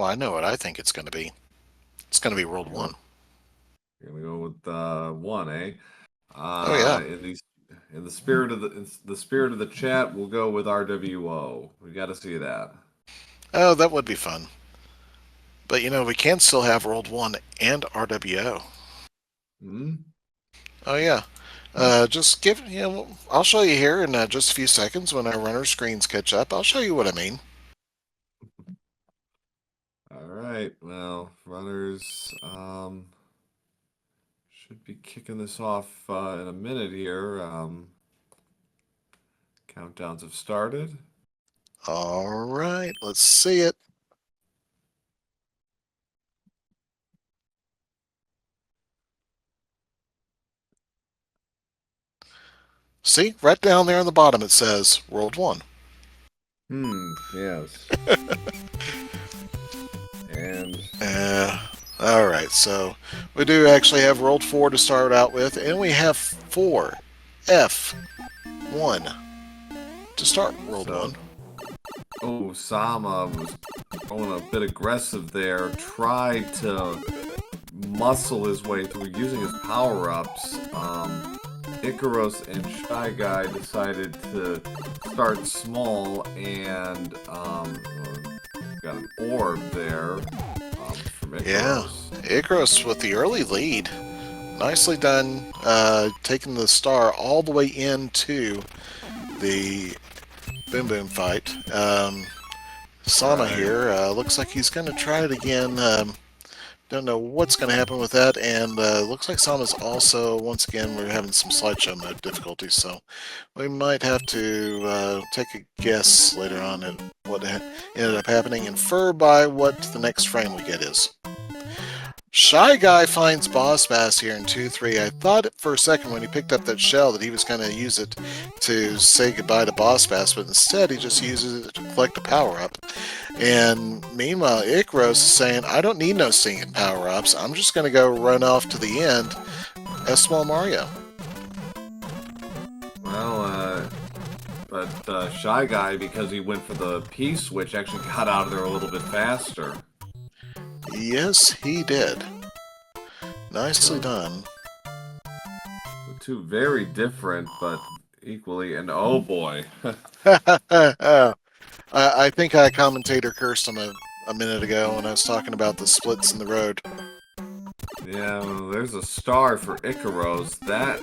Well, I know what I think it's going to be. It's going to be World 1. Here we go with 1, eh? Oh, yeah. In the spirit of the chat, we'll go with RWO. We got to see that. Oh, that would be fun. But, we can still have World 1 and RWO. Hmm? Oh, yeah. Just I'll show you here in just a few seconds when our runner screens catch up. I'll show you what I mean. All right. Well, runners should be kicking this off in a minute here. Countdowns have started. All right, let's see it. See, right down there on the bottom it says World 1. Yes. And Uh, all right, so we do actually have World 4 to start out with, and we have 4 F1 to start World so, 1. Sama was going a bit aggressive there, tried to muscle his way through using his power-ups. Icaros and Shy Guy decided to start small and got an orb there from Yeah, Icaros. Icarus with the early lead. Nicely done, taking the star all the way into the Boom Boom fight. Sama Right. here looks like he's going to try it again. Don't know what's going to happen with that, and looks like Sama's also, once again, we're having some slideshow mode difficulties, so we might have to take a guess later on at what ended up happening, infer by what the next frame we get is. Shy Guy finds Boss Bass here in 2-3. I thought for a second when he picked up that shell that he was going to use it to say goodbye to Boss Bass, but instead he just uses it to collect a power-up. And meanwhile, Icaros is saying, I don't need no singing power-ups. I'm just going to go run off to the end as Small Mario. Well, but Shy Guy, because he went for the P-switch, actually got out of there a little bit faster. Yes, he did. Nicely So, done. so two very different, but equally, and oh boy. I think I commentator cursed him a minute ago when I was talking about the splits in the road. Yeah, well, there's a star for Icaros. That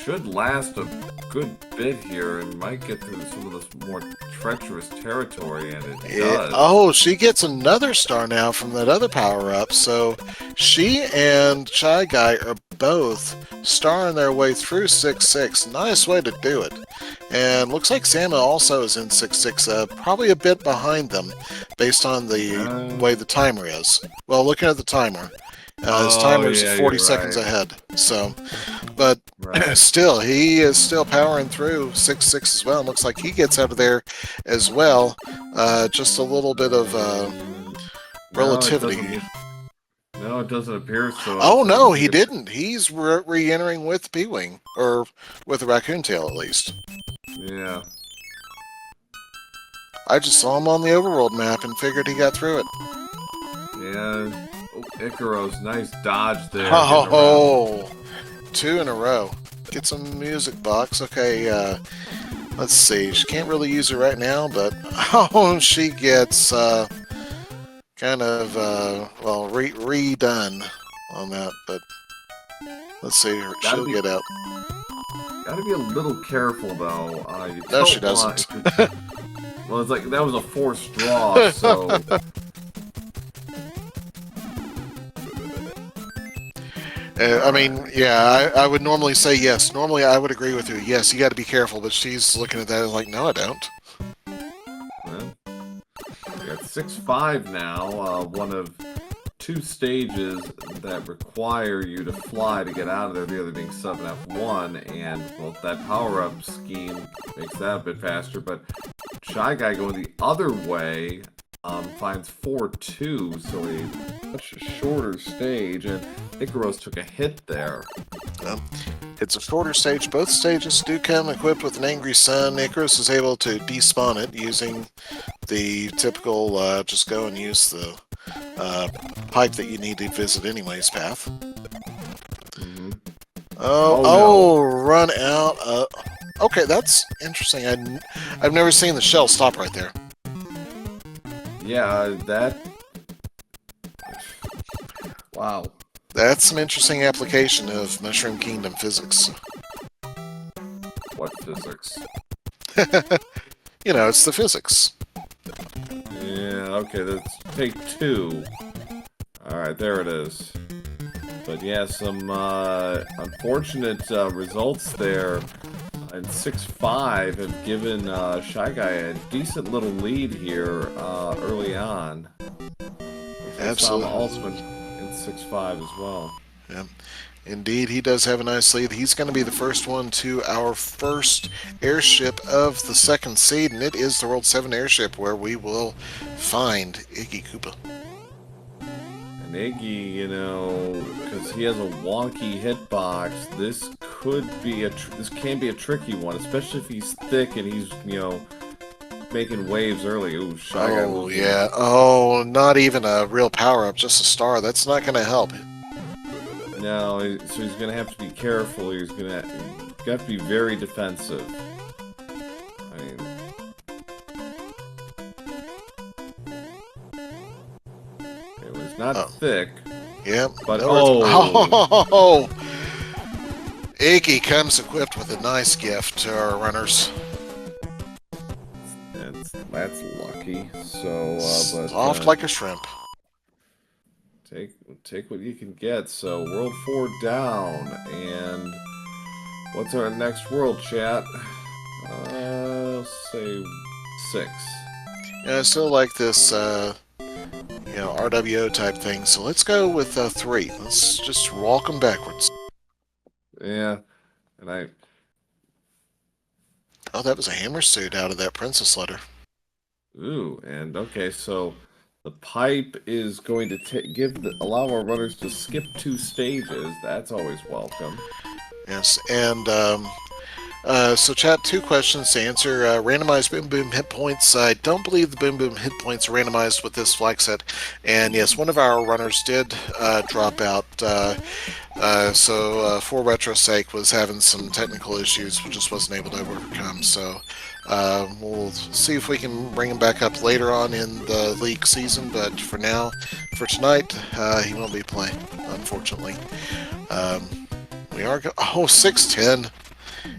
should last a good bit here and might get through some of this more treacherous territory, and it does. Oh, she gets another star now from that other power up. So she and Shy Guy are both starring their way through 6-6. Nice way to do it. And looks like Sama also is in 6-6, probably a bit behind them based on the way the timer is. Well, looking at the timer. His Oh, timer's yeah, 40 you're seconds right. ahead. So, but Right. still, he is still powering through 6-6 as well. Looks like he gets out of there as well. Just a little bit of No, it relativity. doesn't. No, it doesn't appear so. It Oh looks like no, he's he making. didn't. He's re-entering with P-Wing, or with a raccoon tail at least. Yeah. I just saw him on the overworld map and figured he got through it. Yeah. Oh, Icaros, nice dodge there, getting around. Oh, 2 in a row. Get some music box. Okay, let's see. She can't really use it right now, but oh, she gets kind of well redone on that. But let's see. Gotta She'll be, get out. gotta be a little careful though. You No, she don't want. doesn't. If you're, well, it's like that was a forced draw, so. I All mean, right. yeah, I would normally say yes. Normally, I would agree with you. Yes, you got to be careful. But she's looking at that and like, no, I don't. Well, we got 6-5 now. One of two stages that require you to fly to get out of there, the other being 7F1, and well, that power-up scheme makes that a bit faster, but Shy Guy going the other way, finds 4-2, so a much shorter stage, and Icaros took a hit there. It's a shorter stage. Both stages do come equipped with an angry sun. Icarus is able to despawn it using the typical just go and use the pipe that you need to visit anyways path. Mm-hmm. Oh, run out. Okay, that's interesting. I've never seen the shell stop right there. Yeah, that... Wow. That's some interesting application of Mushroom Kingdom physics. What physics? You know, it's the physics. Yeah, okay, let's take 2. Alright, there it is. But yeah, some unfortunate results there. And 6-5 have given Shy Guy a decent little lead here early on. Absolutely. Also in 6-5 as well. Yeah. Indeed, he does have a nice lead. He's going to be the first one to our first airship of the second seed, and it is the World 7 airship where we will find Iggy Koopa. And Iggy, you know, because he has a wonky hitbox, this could be this can be a tricky one, especially if he's thick and he's, you know, making waves early. Ooh, Shy Guy. Oh, yeah. Oh, not even a real power-up, just a star. That's not going to help. No, so he's going to have to be careful. He's going to have to be very defensive. I mean... It was not thick. Yeah. But, oh! Iggy comes equipped with a nice gift to our runners. That's lucky. So, but... Soft like a shrimp. Take what you can get. So world 4 down, and what's our next world, chat? Say 6. Yeah, I still like this, you know, RWO type thing. So let's go with 3. Let's just walk them backwards. Yeah, and Oh, that was a hammer suit out of that princess letter. Ooh, and okay, so. The pipe is going to allow our runners to skip 2 stages. That's always welcome. Yes, and so chat, 2 questions to answer. Randomized Boom Boom hit points. I don't believe the Boom Boom hit points are randomized with this flag set. And yes, one of our runners did drop out. So for retro's sake, was having some technical issues, just wasn't able to overcome. So we'll see if we can bring him back up later on in the league season. But for now, for tonight, he won't be playing, unfortunately. We are 6'10".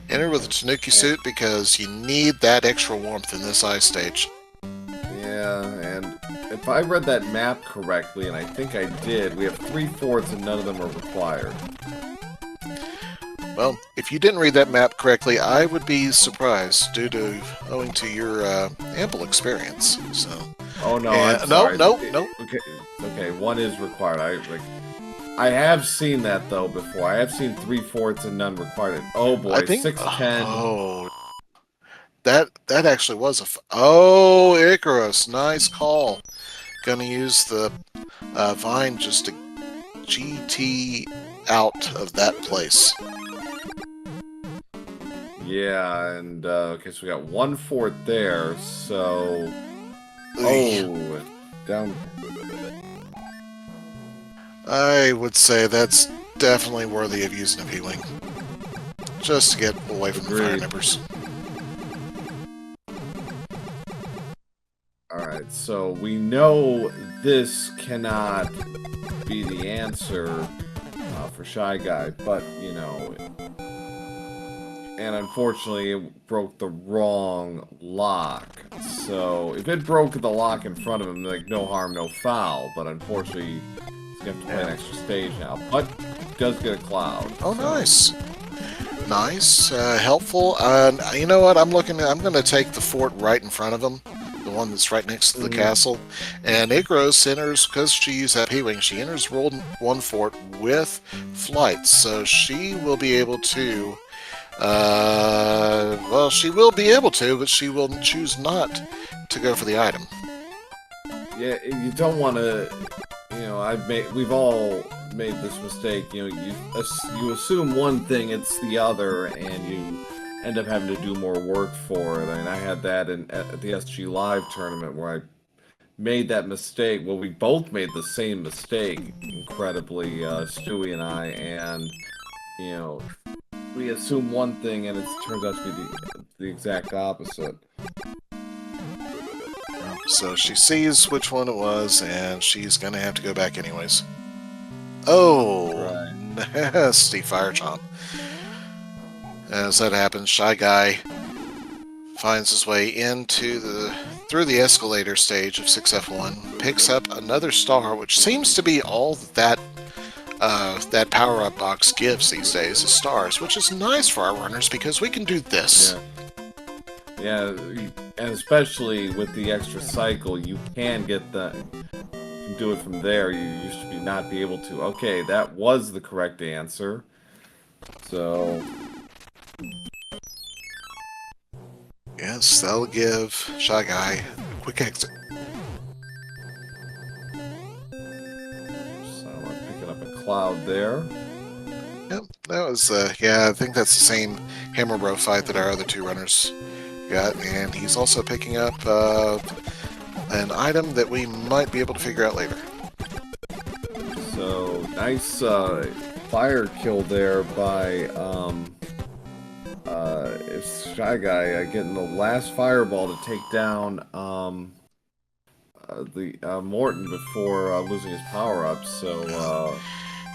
Enter with a Tanooki suit because you need that extra warmth in this ice stage. Yeah, and if I read that map correctly, and I think I did, we have 3 forts and none of them are required. Well, if you didn't read that map correctly, I would be surprised, owing to your ample experience. So. Oh no! I'm sorry. No. Okay, 1 is required. I have seen that though before. I have seen 3 forts and none required. Oh boy, 6'10". Oh, that actually was oh, Icarus, nice call. Gonna use the vine just to GT out of that place. Yeah, and okay, so we got 1 fort there. So, down. I would say that's definitely worthy of using a P-Wing. Just to get away from the fire numbers. Alright, so we know this cannot be the answer for Shy Guy, but, you know... And unfortunately, it broke the wrong lock. So, if it broke the lock in front of him, like, no harm, no foul. But unfortunately... You have to play an extra stage now, but it does get a cloud. Oh, so. Nice, helpful. You know what? I'm going to take the fort right in front of him, the one that's right next to the castle. And Icaros enters, because she used that P-Wing, she enters World 1 fort with flights, so she will be able to. Well, she will be able to, but she will choose not to go for the item. Yeah, you don't want to. You know, we've all made this mistake. You know, you assume one thing, it's the other, and you end up having to do more work for it. I mean, I had that at the SG Live tournament where I made that mistake. Well, we both made the same mistake, incredibly, Stewie and I, and you know, we assume one thing, and it turns out to be the exact opposite. So she sees which one it was, and she's gonna have to go back anyways. Oh, Right. nasty fire chomp. As that happens, Shy Guy finds his way through the escalator stage of 6F1, picks up another star, which seems to be all that that power-up box gives these days is stars, which is nice for our runners because we can do this. Yeah. Yeah, and especially with the extra cycle, you can get you can do it from there. You used to not be able to. Okay, that was the correct answer. So, Yes, that'll give Shy Guy a quick exit. so I'm picking up a cloud there. Yep, that was, yeah, I think that's the same Hammer Bro fight that our other two runners got, and he's also picking up an item that we might be able to figure out later. So, nice fire kill there by Shy Guy getting the last fireball to take down Morton before losing his power-up. So,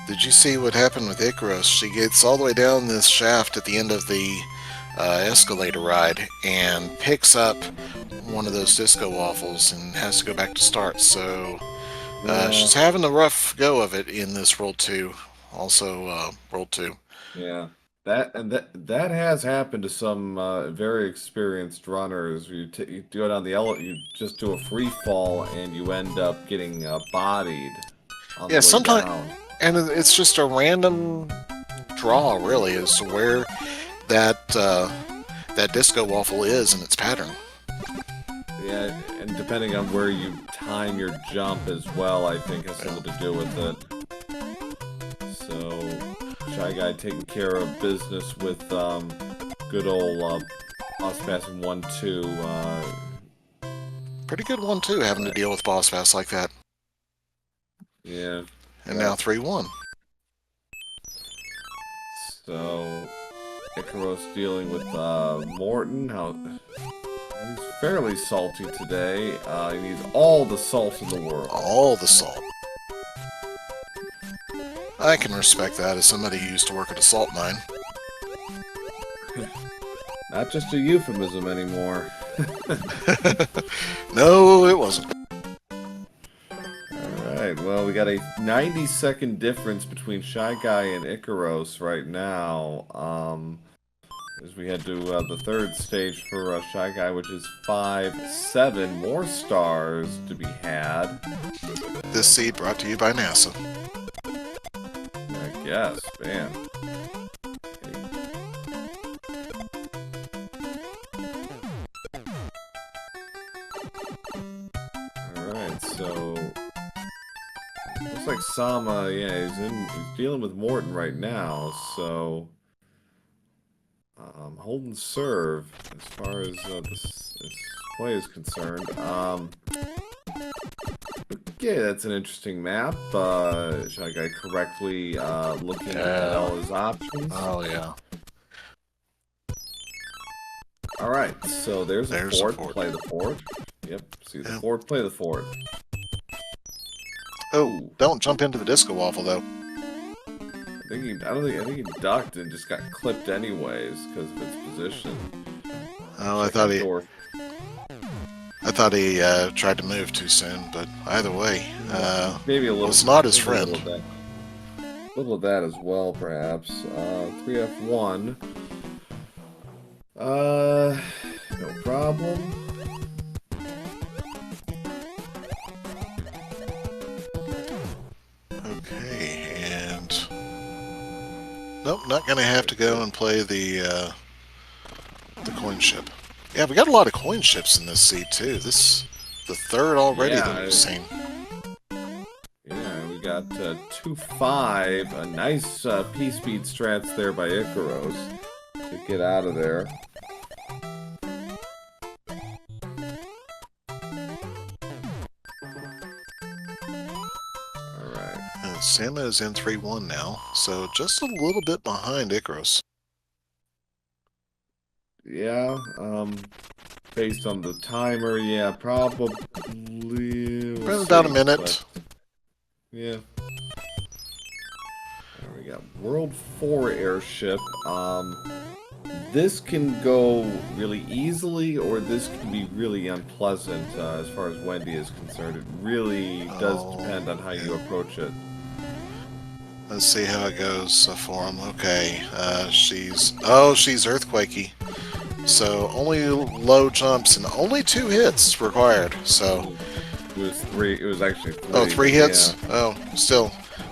Did you see what happened with Icarus? She gets all the way down this shaft at the end of the escalator ride and picks up one of those disco waffles and has to go back to start. So she's having a rough go of it in this World 2. Also, World 2. Yeah, that has happened to some very experienced runners. You go down the you just do a free fall and you end up getting bodied on the way sometimes, down. and it's just a random draw, really, as to where that that disco waffle is in its pattern. Yeah, and depending on where you time your jump as well, I think has something to do with it. So, Shy Guy taking care of business with good old boss pass in 1-2. Pretty good one too, having to deal with boss pass like that. Yeah. And now 3-1. So, Icarus dealing with Morton. He's fairly salty today. He needs all the salt in the world. All the salt. I can respect that as somebody who used to work at a salt mine. Not just a euphemism anymore. No, it wasn't. Alright, well, we got a 90-second difference between Shy Guy and Icarus right now. As we head to the third stage for Shy Guy, which is 5-7 more stars to be had. This seed brought to you by NASA. I guess, man. Alright, so looks like Sama, yeah, he's dealing with Morton right now, so holding serve as far as this play is concerned. Okay, that's an interesting map. Shy Guy correctly looking at all his options. Oh, yeah. Alright, so there's a fort. Play the fort. Yep, see the fort, play the fort. Oh, don't jump into the disco waffle, though. I think he ducked and just got clipped anyways because of its position. Oh, I thought he tried to move too soon, but either way, maybe a little. Was not his friend. A little of that as well, perhaps. 3F1. No problem. Okay, and nope, not gonna have to go and play the coin ship. Yeah, we got a lot of coin ships in this seed too. This the third already that Yeah, we've seen. yeah, we got 2-5. A nice P-speed strats there by Icaros to get out of there. Alright. Santa is in 3-1 now, so just a little bit behind Icaros. Yeah, based on the timer, yeah, probably. We'll About a see, minute. but, yeah. There we go. World 4 airship. This can go really easily, or this can be really unpleasant as far as Wendy is concerned. It really does depend on how you approach it. Let's see how it goes for him. Okay, she's earthquakey. So only low jumps and only 2 hits required. So it was 3. It was actually 3. Oh, 3 hits. Yeah. Oh,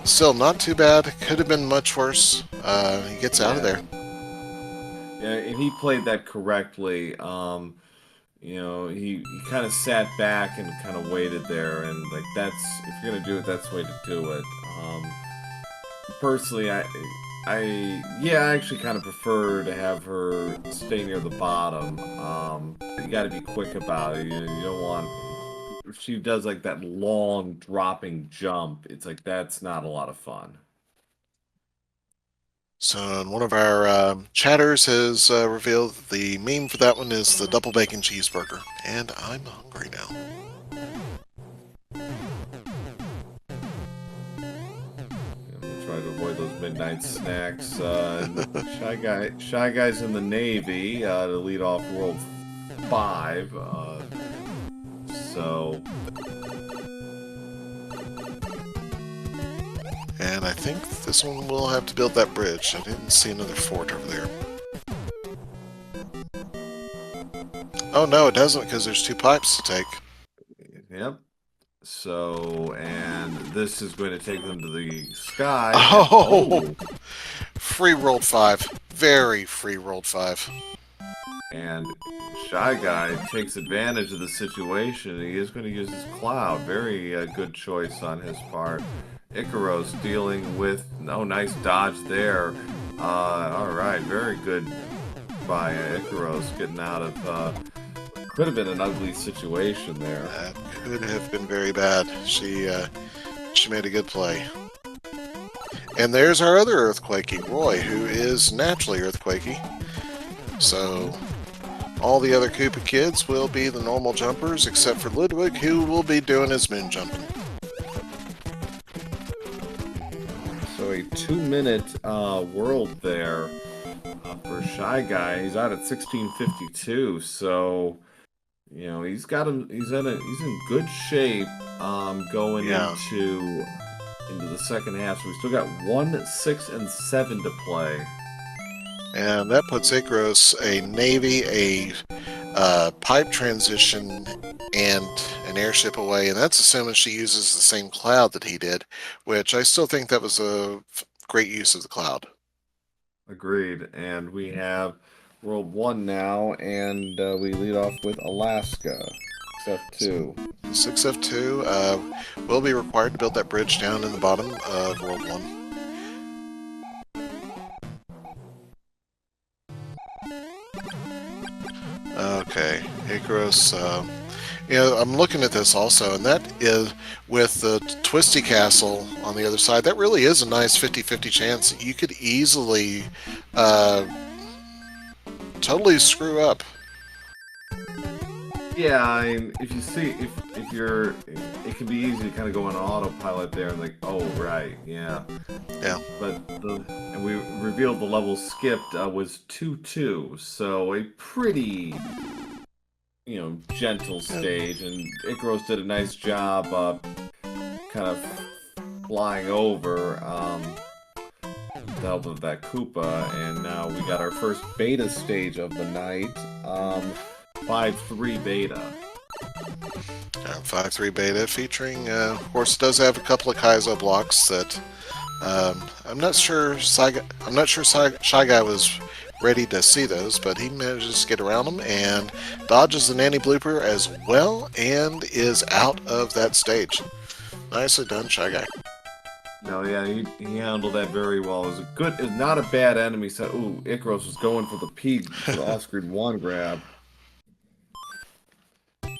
still not too bad. Could have been much worse. He gets out of there. Yeah, and he played that correctly. You know, he kind of sat back and kind of waited there, and like that's if you're gonna do it, that's the way to do it. Personally, I actually kind of prefer to have her stay near the bottom. You got to be quick about it. You don't want if she does like that long dropping jump. It's like that's not a lot of fun. So one of our chatters has revealed the meme for that one is the double bacon cheeseburger, and I'm hungry now. Try to avoid those midnight snacks. Shy Guy's in the Navy to lead off World 5. And I think this one will have to build that bridge. I didn't see another fort over there. Oh no, it doesn't because there's 2 pipes to take. Yep. So, and this is going to take them to the sky. Oh! Free rolled 5. Very free rolled 5. And Shy Guy takes advantage of the situation. He is going to use his cloud. Very good choice on his part. Icaros dealing with... Oh, nice dodge there. Alright, very good by Icaros getting out of... could have been an ugly situation there. That could have been very bad. She made a good play. And there's our other earthquakey, Roy, who is naturally earthquakey. So all the other Koopa kids will be the normal jumpers, except for Ludwig, who will be doing his moon jumping. So a 2-minute world there for Shy Guy. He's out at 16:52. So you know he's in good shape going into the second half. So we still got 1, 6, and 7 to play. And that puts Icaros a Navy, a pipe transition, and an airship away. And that's assuming she uses the same cloud that he did, which I still think that was a great use of the cloud. Agreed. And we have World 1 now, and we lead off with Alaska. 6F2. 6F2 will be required to build that bridge down in the bottom of World 1. Okay, Icaros, I'm looking at this also, and that is, with the Twisty Castle on the other side, that really is a nice 50-50 chance that you could easily totally screw up. Yeah, I mean, if you see, if you're, it can be easy to kind of go on autopilot there and like, oh, right, yeah. Yeah. But and we revealed the level skipped was 2-2, so a pretty, gentle stage, and Icaros did a nice job kind of flying over with the help of that Koopa, and now we got our first beta stage of the night. 5-3 beta. 5-3 beta featuring, of course, it does have a couple of Kaizo blocks that I'm not sure Shy Guy was ready to see those, but he manages to get around them and dodges the nanny blooper as well and is out of that stage. Nicely done, Shy Guy. No, yeah, he handled that very well. It was a good, it's not a bad enemy set. Ooh, Icarus was going for the off-screen one grab.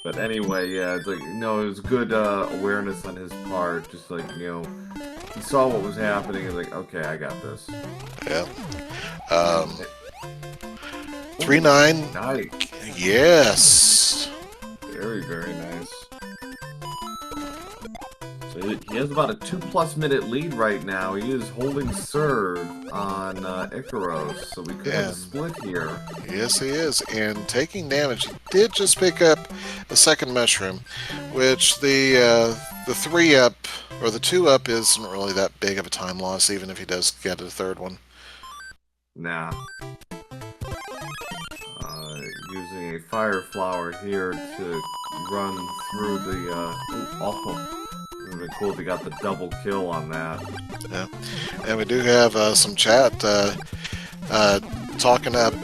But anyway, yeah, it's like, no, it was good awareness on his part. Just like, he saw what was happening and like, okay, I got this. Yeah. 3-9. Nice. Yes. Very, very nice. So he has about a 2+ minute lead right now. He is holding serve on Icarus, so we could have a split here. Yes, he is, and taking damage. He did just pick up a second mushroom, which the 3-up or the 2-up isn't really that big of a time loss, even if he does get a third one. Nah. Using a fire flower here to run through the. It would have been cool if he got the double kill on that. Yeah, and we do have some chat talking up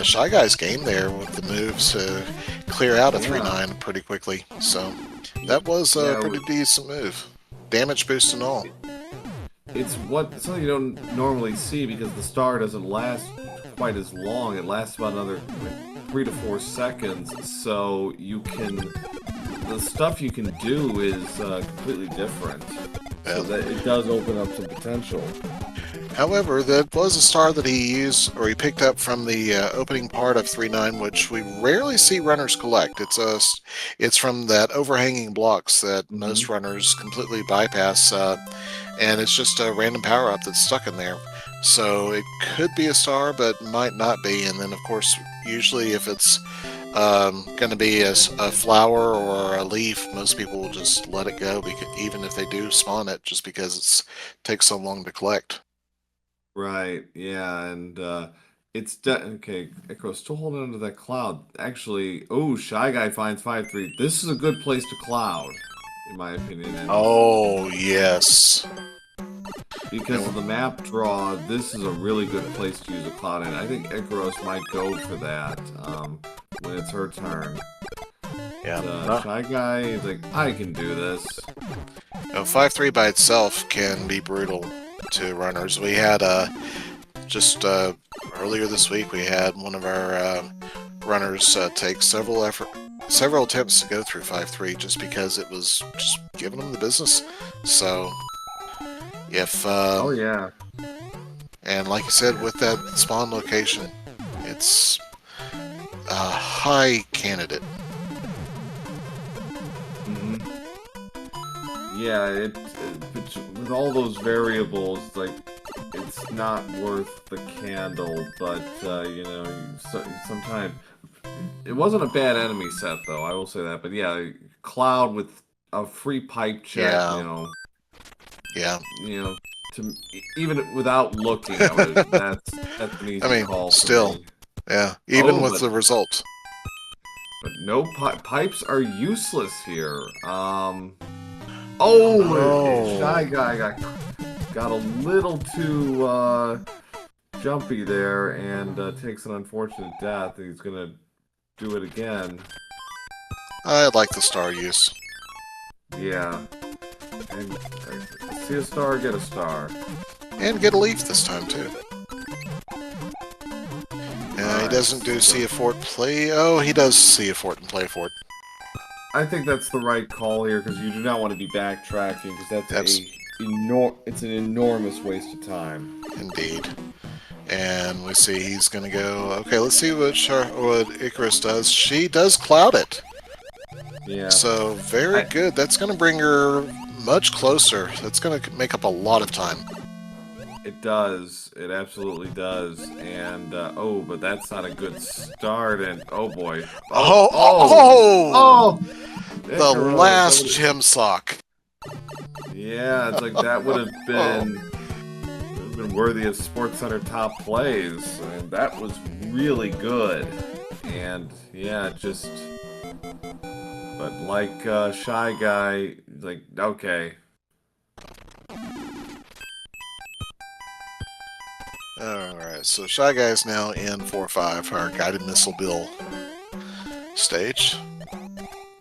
Shy Guy's game there with the moves to clear out a 3-9 pretty quickly. So that was a pretty decent move. Damage boost and all. It's something you don't normally see because the star doesn't last quite as long. It lasts about another 3 to 4 seconds. So the stuff you can do is completely different. So that it does open up some potential. However, that was a star that he used, or he picked up from the opening part of 3-9, which we rarely see runners collect. It's from that overhanging blocks that most runners completely bypass, and it's just a random power-up that's stuck in there. So it could be a star, but might not be. And then, of course, usually if it's going to be a flower or a leaf, most people will just let it go, even if they do spawn it, just because it takes so long to collect. Right, yeah, and okay, Icarus still holding onto that cloud. Actually, Shy Guy finds 5-3. This is a good place to cloud, in my opinion. Oh, yes. Because of the map draw, this is a really good place to use a cloud, and I think Icarus might go for that when it's her turn. Yeah. Shy Guy is like, I can do this. 5-3 by itself can be brutal to runners. We had just earlier this week we had one of our runners take several attempts to go through 5-3 just because it was just giving them the business. So if oh yeah, and like you said, with that spawn location, it's a high candidate. Yeah, with all those variables, like, it's not worth the candle, but, sometimes... It wasn't a bad enemy set, though, I will say that, but yeah, Cloud with a free pipe check, Yeah. Even without looking, that's an easy call still, for me. Yeah, even with the result. But no pipes are useless here. Shy Guy got a little too jumpy there and takes an unfortunate death. He's gonna do it again. I like the star use. Yeah. And see a star, get a star. And get a leaf this time, too. He doesn't do see a fort play. Oh, he does see a fort and play fort. I think that's the right call here because you do not want to be backtracking because it's an enormous waste of time. Indeed. And we see he's going to go. Okay, let's see what Icarus does. She does cloud it. Yeah. So very good. That's going to bring her much closer. That's going to make up a lot of time. It does. It absolutely does. And, but that's not a good start. And, oh boy. The last gem sock. Yeah, it's like that would have been worthy of SportsCenter top plays. And that was really good. And, yeah, just... But like Shy Guy, like, okay. Alright, so Shy Guy is now in 4-5, our guided missile bill stage.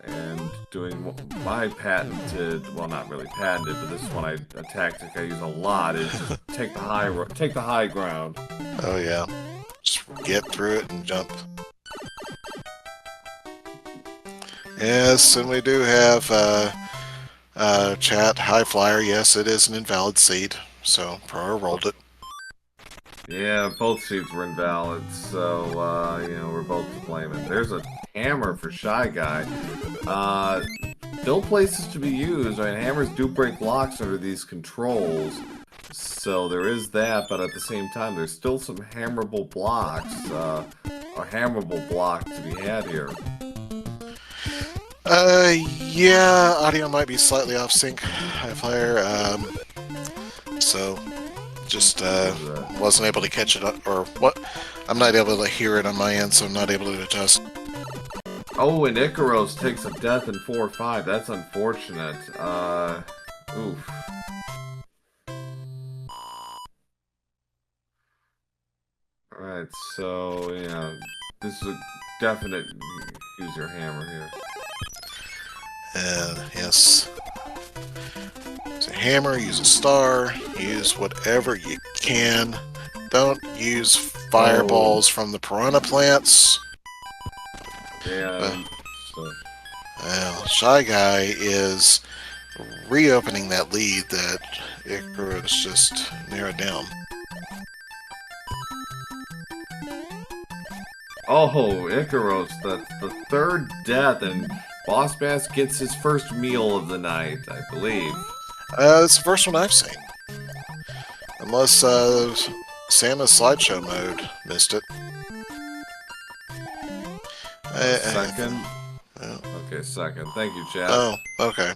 And doing my patented, well, not really patented, but this is one a tactic I use a lot, is just take the high ground. Oh yeah. Just get through it and jump. Yes, and we do have chat, high flyer. Yes, it is an invalid seed, so Pro rolled it. Yeah, both seeds were invalid, so, you know, we're both to blame. And there's a hammer for Shy Guy. Still places to be used. I mean, hammers do break blocks under these controls, so there is that, but at the same time, there's still some hammerable blocks, a hammerable block to be had here. Yeah, audio might be slightly off sync, high flyer, so just wasn't able to catch it up, or what? I'm not able to hear it on my end, so I'm not able to adjust. Oh, and Icaros takes a death in 4-5. That's unfortunate. Oof. Alright, so, yeah, this is a definite use your hammer here. Yes. Use a hammer, use a star, use whatever you can. Don't use fireballs from the piranha plants. Yeah, so. Well, Shy Guy is reopening that lead that Icarus just narrowed down. Oh, Icaros, the third death, and Boss Bass gets his first meal of the night, I believe. It's the first one I've seen. Unless Santa's slideshow mode missed it. Second? Yeah. Okay, second. Thank you, chat. Oh, okay.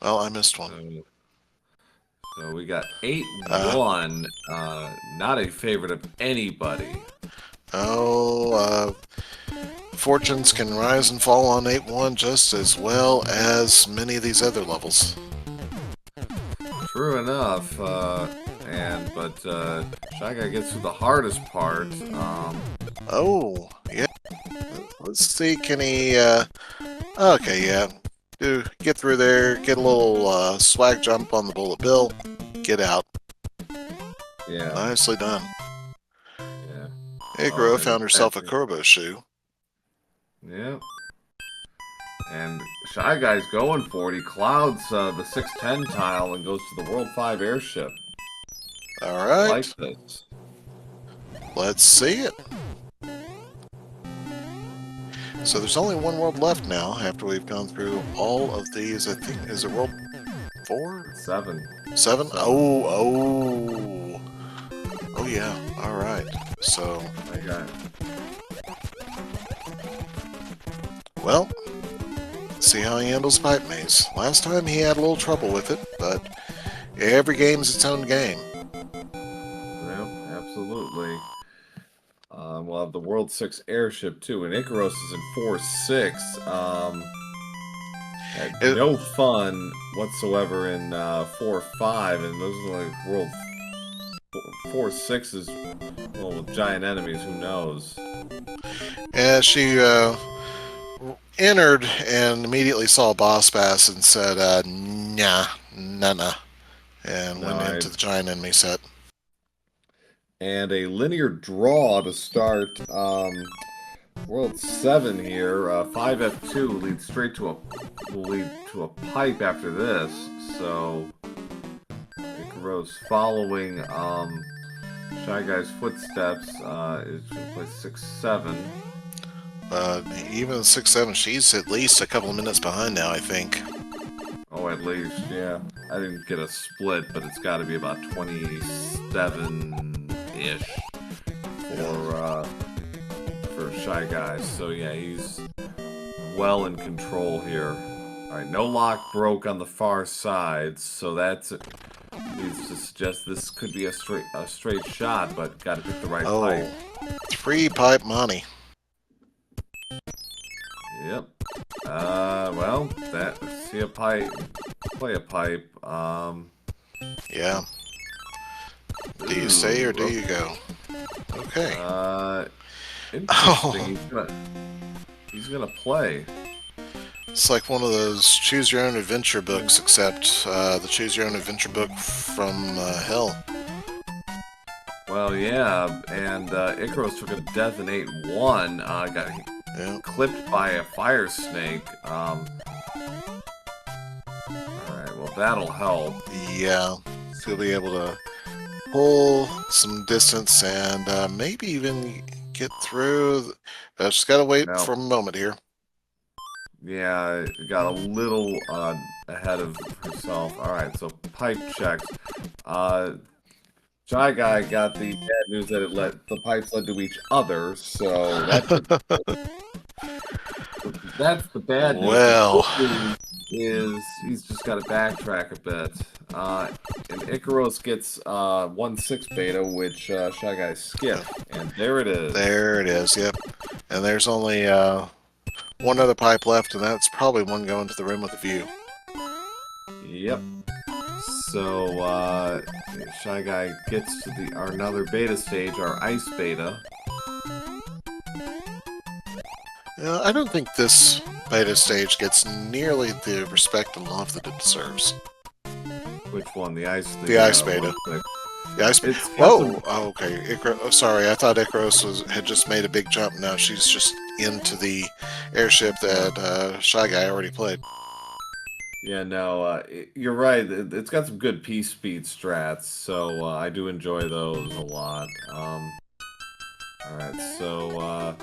Well, I missed one. So we got 8-1. Not a favorite of anybody. Oh, fortunes can rise and fall on 8-1 just as well as many of these other levels. True enough. But Shy Guy gets through the hardest part. Oh, yeah. Let's see, can he, okay, yeah. Get through there, get a little swag jump on the bullet bill, get out. Yeah. Nicely done. Yeah. Igro found herself a Kurbo shoe. Yep. And Shy Guy's going for it. He clouds the 610 tile and goes to the World 5 airship. Alright. I like this. Let's see it. So there's only one world left now after we've gone through all of these. I think, is it world 4? 7. 7? Oh yeah. Alright. So, I got it. Well, see how he handles Pipe Maze. Last time he had a little trouble with it, but every game's its own game. Yeah, absolutely. We'll have the World 6 airship too, and Icaros is in 4-6. Had no fun whatsoever in 4-5, and those are like World 4-6 is, well, with giant enemies, who knows? And she entered and immediately saw Boss Bass and said, nah, and went into the giant enemy set. And a linear draw to start World 7 here. 5F2 leads straight to will lead to a pipe after this. So Icaros following Shy Guy's footsteps is going to play 6-7. Even 6-7, she's at least a couple of minutes behind now, I think. Oh, at least, yeah. I didn't get a split, but it's got to be about 27-ish for Shy Guy. So yeah, he's well in control here. All right, no lock broke on the far side, so that's leads to suggest this could be a straight shot, but got to pick the right pipe. 3 pipe money. Yep. Well, see a pipe, play a pipe. Yeah. Do you stay or do Ooh, you go? Okay. interesting. Oh, He's gonna play. it's like one of those choose your own adventure books, except the choose your own adventure book from hell. Well, yeah, and Icarus took a death in 8-1. Got Yeah. clipped by a fire snake. All right, well that'll help. Yeah. So you'll be able to pull some distance and maybe even get through. Just gotta wait Now, for a moment here. yeah, got a little ahead of herself. All right, so pipe checks. Uh, Shy Guy got the bad news that the pipes led to each other, so that's the bad news. The Well, good news is he's just got to backtrack a bit. And Icarus gets 1/6 beta, which Shy Guy skipped, and there it is. there it is. Yep. And there's only one other pipe left, and that's probably one going to the room with the view. Yep. So Shy Guy gets to our another beta stage, our ice beta. I don't think this beta stage gets nearly the respect and love that it deserves. Which one? The ice. The ice beta. 1/6. The ice. It's got some. Whoa! Oh, okay. Oh, sorry, I thought Icarus had just made a big jump. Now she's just into the airship that Shy Guy already played. Yeah, no, you're right. It's got some good P speed strats, so I do enjoy those a lot. All right, so all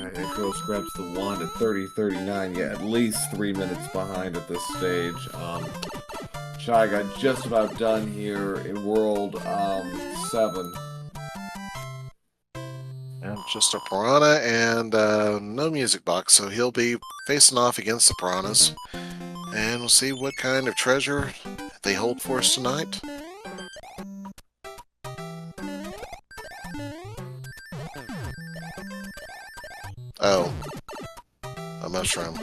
right, Icarus grabs the wand at 30:39. Yeah, at least 3 minutes behind at this stage. Shy got just about done here in World 7. And just a piranha and no music box, so he'll be facing off against the piranhas. And we'll see what kind of treasure they hold for us tonight. Oh, a mushroom.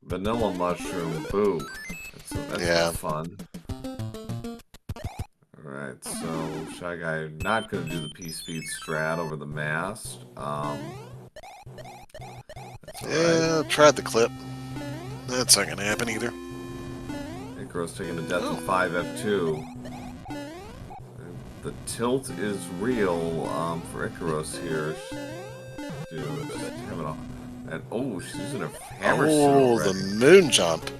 Vanilla mushroom, boo. That's Yeah. not fun. Alright, so Shy Guy not gonna do the P-Speed strat over the mast. That's Yeah, tried the clip. That's not gonna happen either. Icarus taking a death Oh. in 5F2. The tilt is real for Icarus here. Dude, having a... And, oh, she's using a hammer suit Oh, already. the moon jump.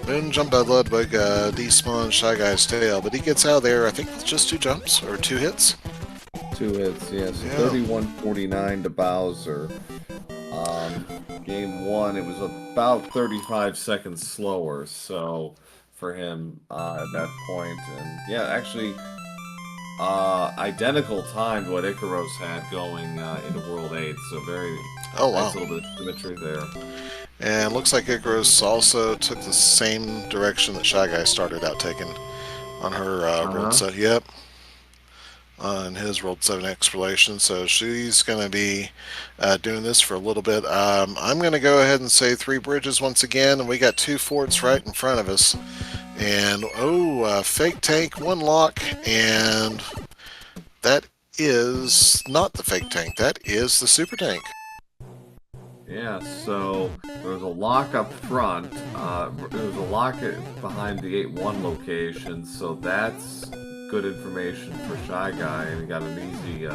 Moon jump by Ludwig despawned Shy Guy's tail, but he gets out of there, I think it's just 2 jumps, or 2 hits. 2 hits, yes. Yeah. 31:49 to Bowser. Game 1, it was about 35 seconds slower, so for him at that point. And yeah, actually, identical time to what Icarus had going into World 8, so very Oh, wow. nice little bit of symmetry there. And looks like Icarus also took the same direction that Shy Guy started out taking on her World 7. Yep. On his World 7 exploration. So she's going to be doing this for a little bit. I'm going to go ahead and say 3 bridges once again, and we got 2 forts right in front of us. And, fake tank, 1 lock, and that is not the fake tank. That is the super tank. Yeah, so there was a lock up front. There was a lock behind the 8-1 location, so that's good information for Shy Guy, and he got an easy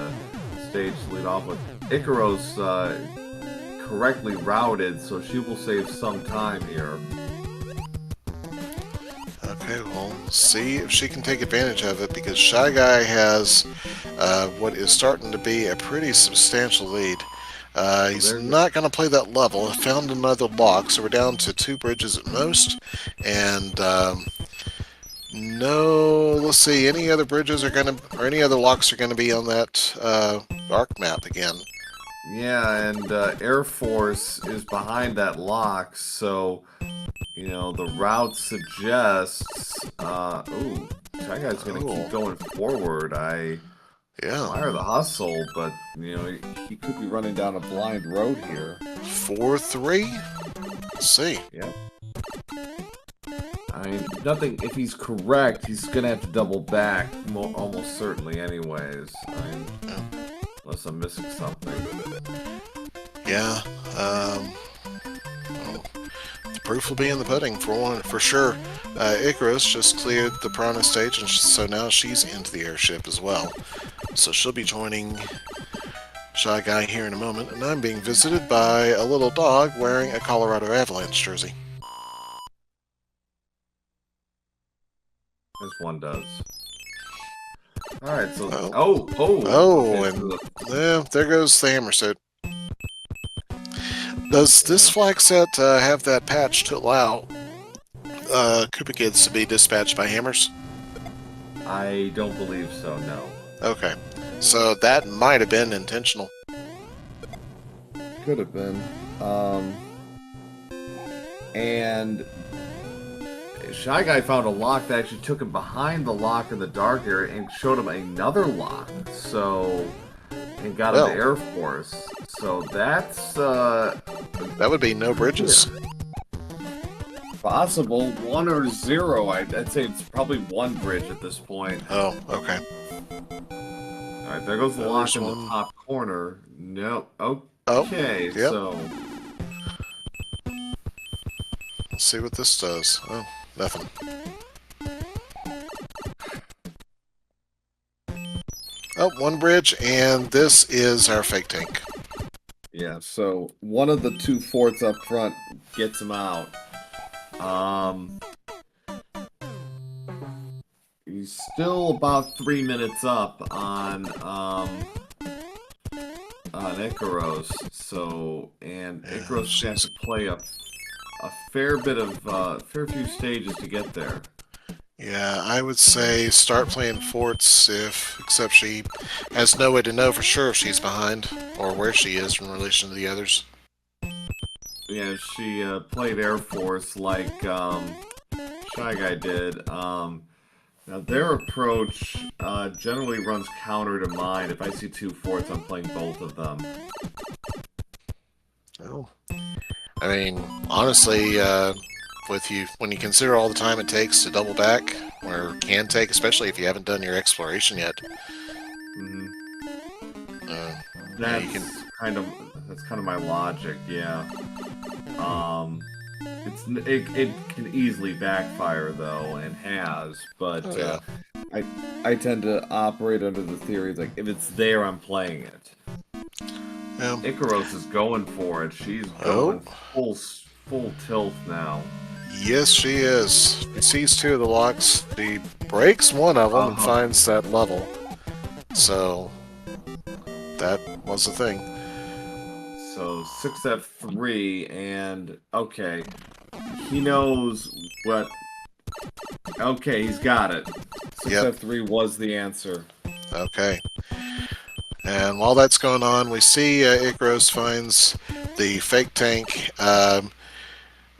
stage to lead off with. Icarus correctly routed, so she will save some time here. Okay, well, see if she can take advantage of it, because Shy Guy has what is starting to be a pretty substantial lead. He's not going to play that level. Found another lock, so we're down to 2 bridges at most. And no, let's see, any other bridges are going to, or any other locks are going to be on that arc map again. Yeah, and Air Force is behind that lock, so you know the route suggests. Ooh, that guy's gonna keep going forward. Yeah. Admire the hustle, but, you know, he could be running down a blind road here. 4-3? Let's see. Yep. I mean, nothing. If he's correct, he's gonna have to double back, almost certainly, anyways. I mean, unless I'm missing something. Yeah. Well, the proof will be in the pudding for sure. Icarus just cleared the Piranha stage, and so now she's into the airship as well. So she'll be joining Shy Guy here in a moment, and I'm being visited by a little dog wearing a Colorado Avalanche jersey. As one does. Alright, so... Oh, okay, and there goes the hammer suit. Does this flag set have that patch to allow Koopa Kids to be dispatched by hammers? I don't believe so, no. Okay. So that might have been intentional. Could have been. And Shy Guy found a lock that actually took him behind the lock in the dark area and showed him another lock. So, and got him to Air Force. So that's that would be no bridges. Possible 1 or 0. I'd say it's probably 1 bridge at this point. Oh, okay. All right, there goes the lock in the top corner. No. Okay, yep. so let's see what this does. Oh, nothing. Oh, 1 bridge, and this is our fake tank. Yeah, so one of the 2 forts up front gets him out. He's still about 3 minutes up on Icarus. So, and Icarus has to play a fair few stages to get there. Yeah, I would say start playing forts except she has no way to know for sure if she's behind or where she is in relation to the others. Yeah, she played Air Force like Shy Guy did. Now their approach generally runs counter to mine. If I see 2 forts, I'm playing both of them. Oh, I mean, honestly, when you consider all the time it takes to double back, or can take, especially if you haven't done your exploration yet. Mm-hmm. That's kind of my logic, yeah. It can easily backfire though, and has, but I tend to operate under the theory like if it's there, I'm playing it. Yeah. Icarus is going for it. She's going full tilt now. Yes, she is. She sees 2 of the locks. She breaks one of them and finds that level. So that was the thing. So 6F3, and okay, he knows what. Okay, he's got it. 6F3 was the answer. Okay. And while that's going on, we see Icarus finds the fake tank.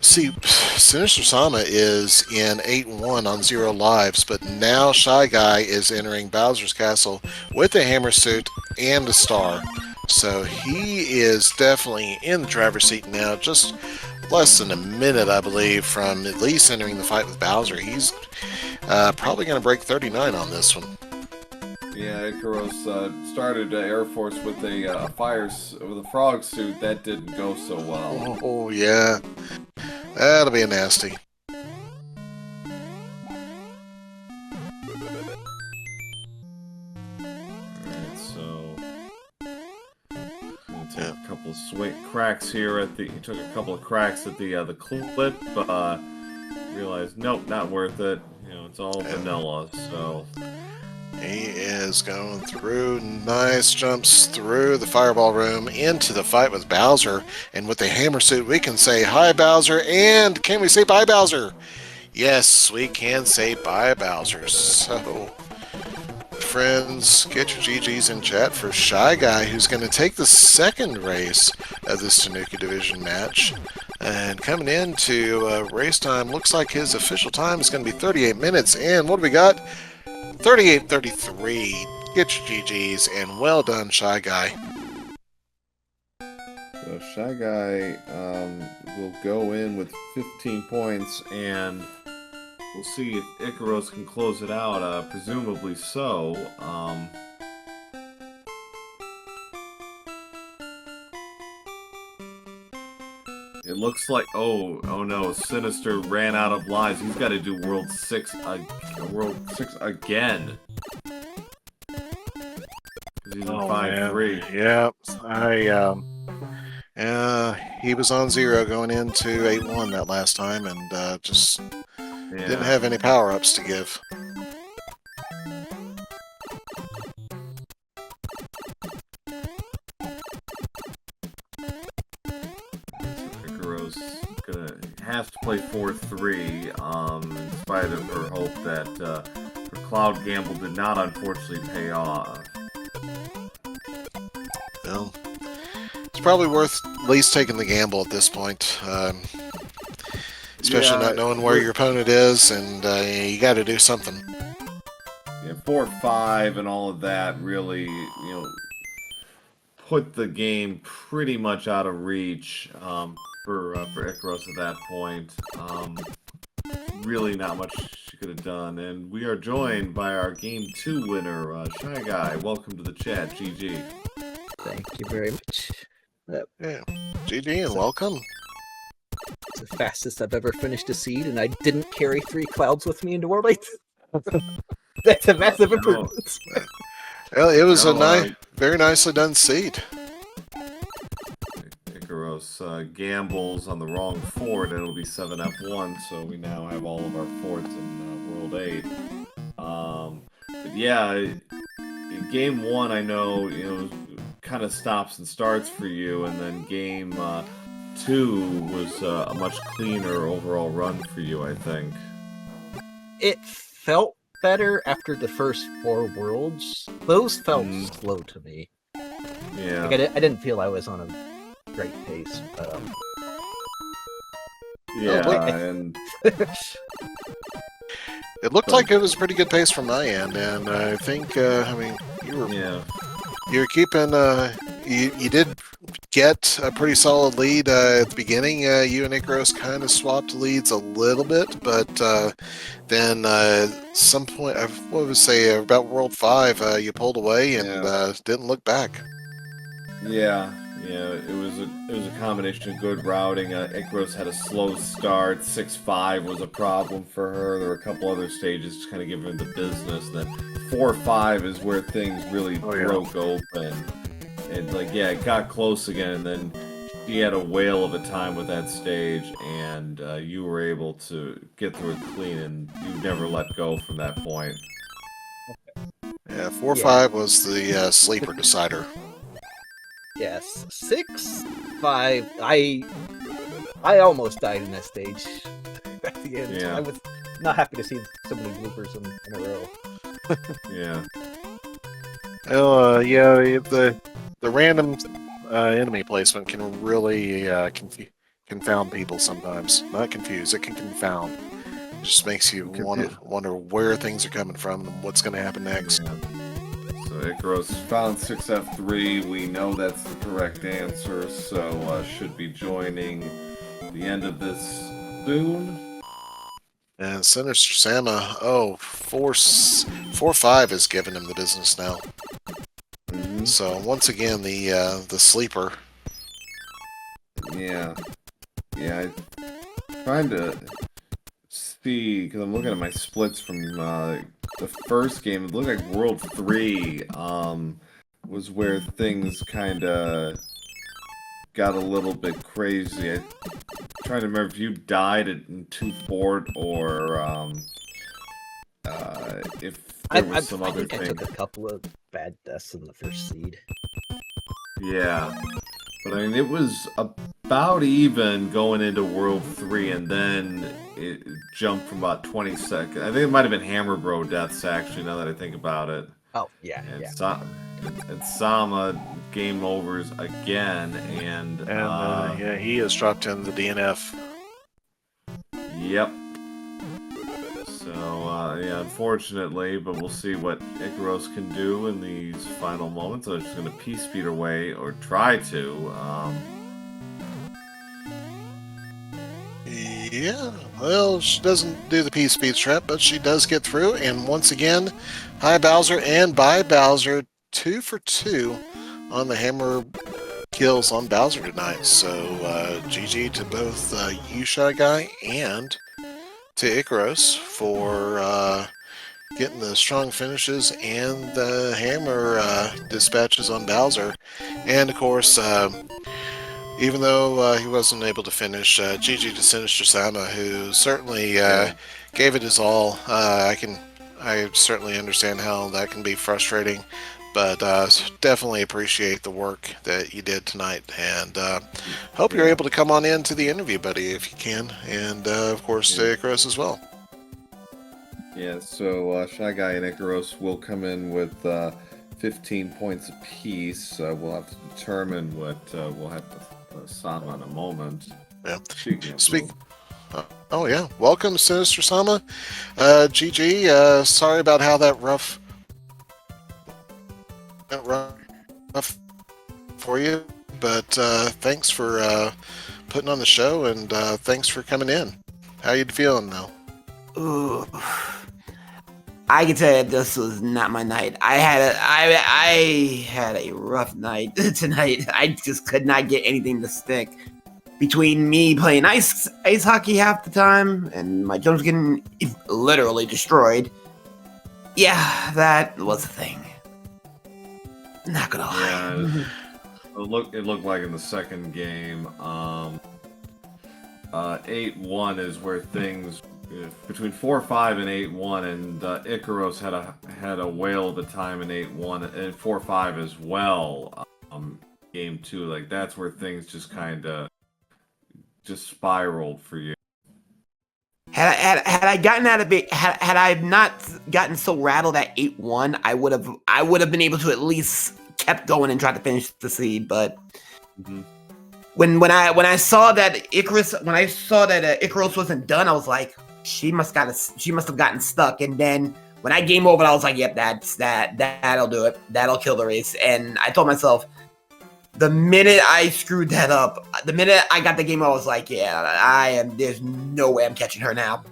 See, Sinister Sama is in 8-1 on 0 lives, but now Shy Guy is entering Bowser's Castle with a hammer suit and a star. So he is definitely in the driver's seat now, just less than a minute, I believe, from at least entering the fight with Bowser. He's probably going to break 39 on this one. Yeah, Icarus started Air Force with a frog suit. That didn't go so well. Oh yeah, that'll be a nasty. Alright, so take a couple of cracks here at the. He took a couple of cracks at the clip, but realized nope, not worth it. You know, it's all vanilla. So. He is going through, nice jumps through the fireball room into the fight with Bowser. And with the hammer suit, we can say hi, Bowser. And can we say bye, Bowser? Yes, we can say bye, Bowser. So, friends, get your GGs in chat for Shy Guy, who's going to take the 2nd race of this Tanooki Division match. And coming into race time, looks like his official time is going to be 38 minutes. And what do we got? 38-33. Get your GGs, and well done, Shy Guy. So Shy Guy will go in with 15 points, and we'll see if Icaros can close it out. Presumably so. It looks like oh no, Sinister ran out of lives. He's got to do World 6 again. He's in 5-3. Yeah, he was on 0 going into 8-1 that last time, and just didn't have any power-ups to give. Has to play 4-3, in spite of her hope that her cloud gamble did not unfortunately pay off. Well, it's probably worth at least taking the gamble at this point, especially not knowing where your opponent is, and you got to do something. Yeah, 4-5 and all of that really, put the game pretty much out of reach. For Icaros at that point. Really not much she could have done. And we are joined by our Game 2 winner, Shy Guy. Welcome to the chat, GG. Thank you very much. Yeah, GG and welcome. It's the fastest I've ever finished a seed, and I didn't carry 3 clouds with me into World 8. That's a massive improvement. Well, it was very nicely done seed. Icaros gambles on the wrong fort, and it'll be 7F1, so we now have all of our forts in World 8. But yeah, in Game 1, I know, kind of stops and starts for you, and then Game 2 was a much cleaner overall run for you, I think. It felt better after the first 4 worlds. Those felt slow to me. Yeah. Like I didn't feel I was on a great pace. And it looked like it was a pretty good pace from my end, and I think you were keeping. You did get a pretty solid lead at the beginning. You and Icaros kind of swapped leads a little bit, but then some point, what would I say, about World 5, you pulled away and didn't look back. Yeah, it was a combination of good routing. Icaros had a slow start. 6-5 was a problem for her. There were a couple other stages just kind of giving her the business. And then 4-5 is where things really broke open. And it got close again. And then she had a whale of a time with that stage, and you were able to get through it clean, and you never let go from that point. Yeah, 4-5 was the sleeper decider. Yes, 6-5. I almost died in that stage at the end. Yeah. I was not happy to see so many bloopers in a row. Yeah. Well, the random enemy placement can really confound people sometimes. Not confuse, it can confound. It just makes you wonder where things are coming from and what's going to happen next. Yeah. So Icaros found 6F3. We know that's the correct answer, so should be joining the end of this soon. And Sinister Sama, 4-5 is giving him the business now. So once again, the sleeper. Yeah, I'm trying to see, because I'm looking at my splits from the first game. It looked like World 3 was where things kind of got a little bit crazy. I'm trying to remember if you died in 2 fort or if there was some other thing. I took a couple of bad deaths in the first seed. Yeah, but I mean, it was about even going into World 3, and then it jumped from about 20 seconds. I think it might have been Hammer Bro deaths, actually, now that I think about it. Oh, yeah, And Sama game overs again, and he has dropped in the DNF. Yep. So, Yeah, unfortunately, but we'll see what Icaros can do in these final moments. So she's going to P-speed her way, or try to. Yeah, well, she doesn't do the P-speed trap, but she does get through. And once again, hi Bowser and bye Bowser. 2 for 2 on the hammer kills on Bowser tonight. So GG to both you, Shy Guy, and to Icaros for getting the strong finishes and the hammer dispatches on Bowser. And of course, even though he wasn't able to finish, GG to Sinister Sama, who certainly gave it his all. I certainly understand how that can be frustrating, but definitely appreciate the work that you did tonight, and hope you're able to come on in to the interview, buddy, if you can, and of course to Icaros as well. Yeah, so Shy Guy and Icaros will come in with 15 points apiece. We'll have to determine what we'll have to Sama in a moment. Yeah. Oh yeah, welcome Sinister Sama. GG. Sorry about how that rough for you, but thanks for putting on the show, and thanks for coming in. How you feeling now? Ooh. I can tell you this was not my night. I had a rough night tonight. I just could not get anything to stick. Between me playing ice hockey half the time and my jumps getting literally destroyed. Yeah, that was a thing. Not gonna lie. Yeah, it looked like in the second game, 8-1 is where things between 4-5 and 8-1, and Icaros had a whale of a time in 8-1 and 4-5 as well. Game 2, like that's where things just kind of spiraled for you. Had I gotten out of it, had I not gotten so rattled at 8-1, I would have been able to at least kept going and try to finish the seed. But when I saw that Icaros wasn't done, I was like, she must have gotten stuck. And then when I game over, I was like, yep, that'll do it. That'll kill the race. And I told myself, the minute I screwed that up, the minute I got the game, I was like, yeah, there's no way I'm catching her now.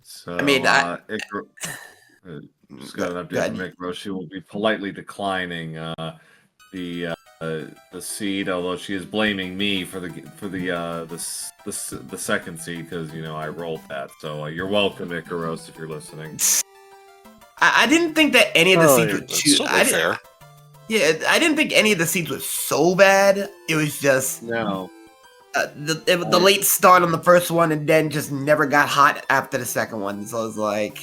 So, I mean, just got an update from Icaros. She will be politely declining the seed, although she is blaming me for the second seed because I rolled that. So you're welcome, Icaros, if you're listening. I didn't think that any of the seeds were too fair. Yeah, I didn't think any of the seeds was so bad. It was just no. The late start on the first one, and then just never got hot after the second one. So I was like,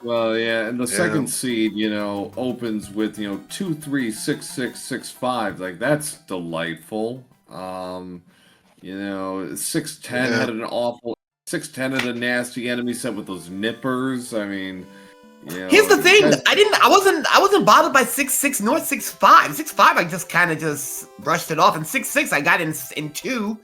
Well, yeah, and the second seed, opens with 2, 3, 6, 6, 6, 5. Like that's delightful. 610 had an awful 610 had a nasty enemy set with those nippers. I mean. Here's the thing. I wasn't bothered by 6-6 nor 6-5. 6-5 I just kind of just brushed it off, and 6-6 I got in 2,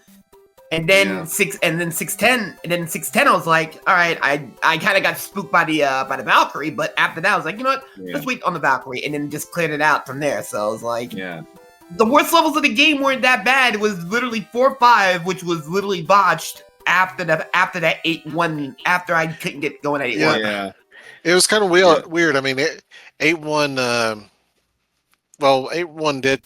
and then 610, and then 610 I was like, all right, I kind of got spooked by the Valkyrie, but after that I was like, you know what? Let's wait on the Valkyrie, and then just cleared it out from there. So I was like, the worst levels of the game weren't that bad. It was literally 4-5, which was literally botched after that 8-1, after I couldn't get going at 8-1. Yeah. It was kind of weird. I mean, 8-1. 8-1 did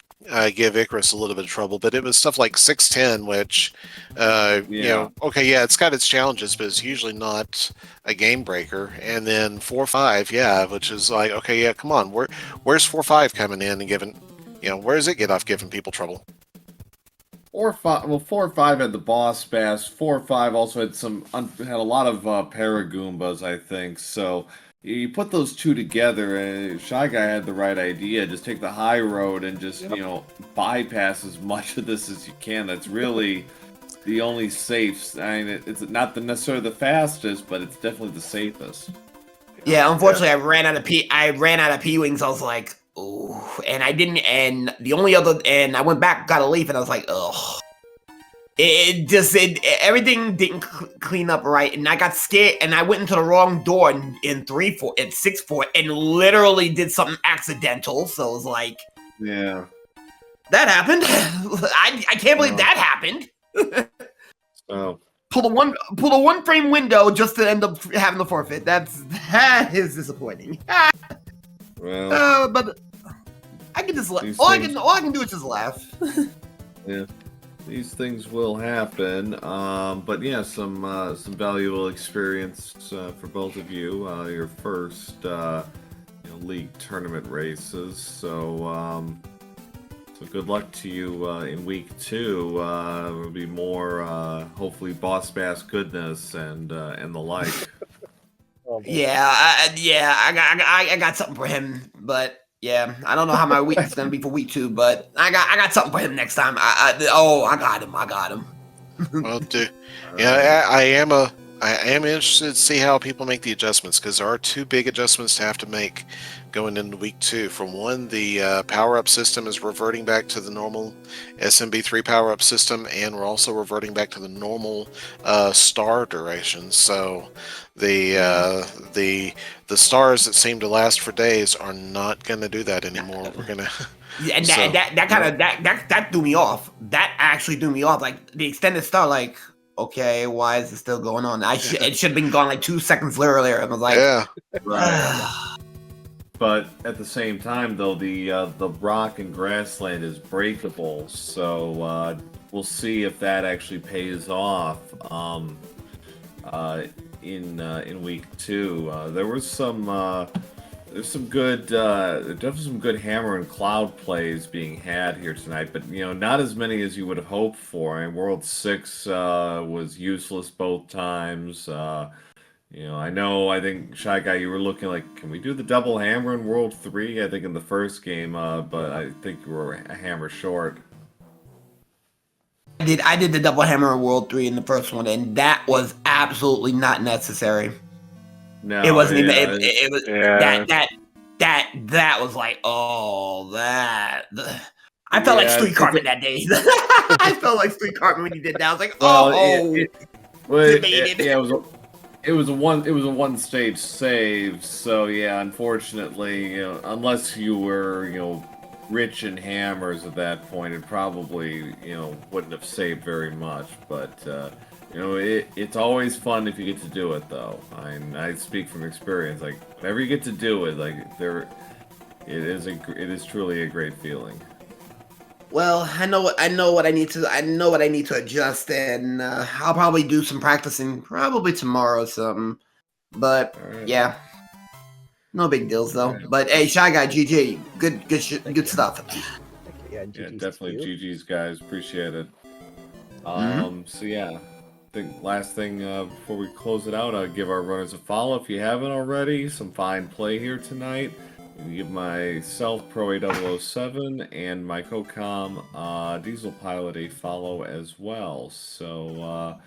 give Icaros a little bit of trouble, but it was stuff like 6-10, which, it's got its challenges, but it's usually not a game breaker. And then 4-5, which is like, come on, where's 4-5 coming in and giving, where does it get off giving people trouble? 4-5 had the boss bass. 4-5 also had a lot of Paragoombas, I think. So you put those two together, and Shy Guy had the right idea. Just take the high road and just bypass as much of this as you can. That's really the only safe. I mean, it's not necessarily the fastest, but it's definitely the safest. Yeah, unfortunately, I ran out of P-wings. I was like, oh, and I didn't. And the only other, and I went back, got a leaf, and I was like, oh. everything didn't clean up right, and I got scared, and I went into the wrong door in 3-4 and 6-4, and literally did something accidental. So it was like, Yeah. that happened. I can't believe that happened. So Pull a 1 frame window just to end up having the forfeit. That is disappointing. well, But I can just These all things- I can do is just laugh. yeah. These things will happen, but yeah, some valuable experience for both of you. Your first league tournament races. So good luck to you in week 2. There'll be more hopefully boss bass goodness and the like. Oh, boy. I got something for him, but. Yeah, I don't know how my week is gonna be for week 2, but I got something for him next time. I got him. Well, yeah, I am interested to see how people make the adjustments, because there are 2 big adjustments to have to make going into week 2. From one, the power-up system is reverting back to the normal SMB3 power-up system, and we're also reverting back to the normal star duration. So the stars that seem to last for days are not going to do that anymore. We're gonna. And that threw me off. That actually threw me off. Like the extended star, like, okay, why is it still going on? It should have been gone like 2 seconds earlier. I was like, Yeah. Right. But at the same time, though, the rock and grassland is breakable, so we'll see if that actually pays off in week 2. There was there's some good, definitely some good hammer and cloud plays being had here tonight, but not as many as you would have hoped for. I mean, World 6 was useless both times. I think Shy Guy, you were looking like, can we do the double hammer in World 3? I think in the first game, but I think you were a hammer short. I did the double hammer in World 3 in the first one, and that was absolutely not necessary. No, It wasn't even. yeah, It was that was like, oh, that. I felt like Yeah, Street it's Cartman that day. I felt like Street Cartman when he did that. I was like, Well, debated. it was a one stage save, so yeah, unfortunately, unless you were, rich in hammers at that point, it probably, wouldn't have saved very much, but it's always fun if you get to do it, though. I speak from experience. Like, whenever you get to do it, like, it is truly a great feeling. Well, I know what I need to adjust, and I'll probably do some practicing probably tomorrow or something. But All right. yeah, no big deals though. Right. But hey, Shy Guy, GG, good stuff. Yeah, and Yeah, GG's definitely to you. GG's, guys. Appreciate it. So yeah, I think last thing before we close it out, I'll give our runners a follow if you haven't already. Some fine play here tonight. You can give myself Pro A007 and my co-com Diesel Pilot a follow as well. So